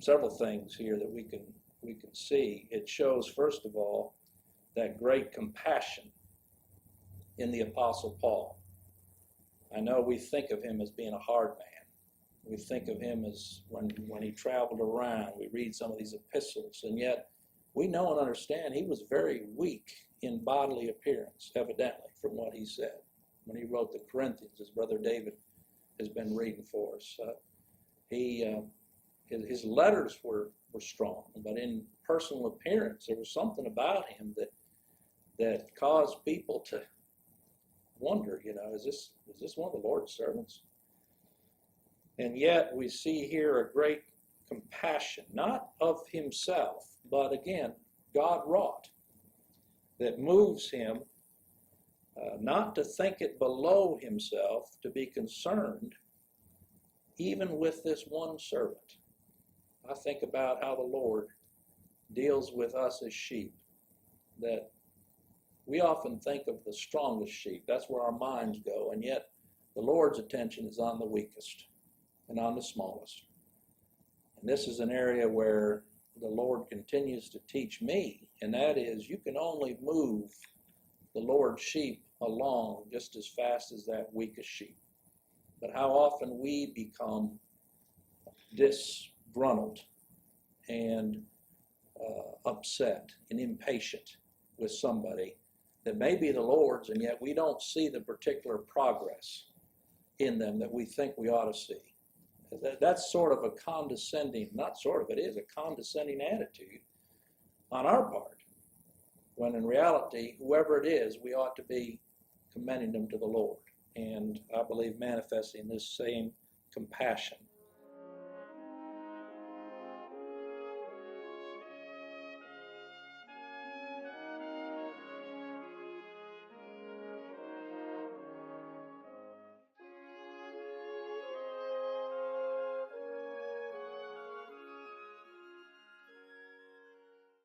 several things here that we can see. It shows, first of all, that great compassion in the Apostle Paul. I know we think of him as being a hard man. We think of him as when he traveled around. We read some of these epistles, and yet we know and understand he was very weak in bodily appearance, evidently, from what he said when he wrote the Corinthians, as Brother David has been reading for us. His letters were strong, but in personal appearance, there was something about him that caused people to wonder, is this one of the Lord's servants? And yet we see here a great compassion, not of himself, but again, God wrought, that moves him not to think it below himself, to be concerned even with this one servant. I think about how the Lord deals with us as sheep, that we often think of the strongest sheep. That's where our minds go, and yet the Lord's attention is on the weakest and on the smallest. And this is an area where the Lord continues to teach me, and that is, you can only move the Lord's sheep along just as fast as that weakest sheep. But how often we become disgruntled and upset and impatient with somebody that may be the Lord's, and yet we don't see the particular progress in them that we think we ought to see. That's sort of a condescending, not sort of, it is a condescending attitude on our part, when in reality, whoever it is, we ought to be commending them to the Lord, and I believe manifesting this same compassion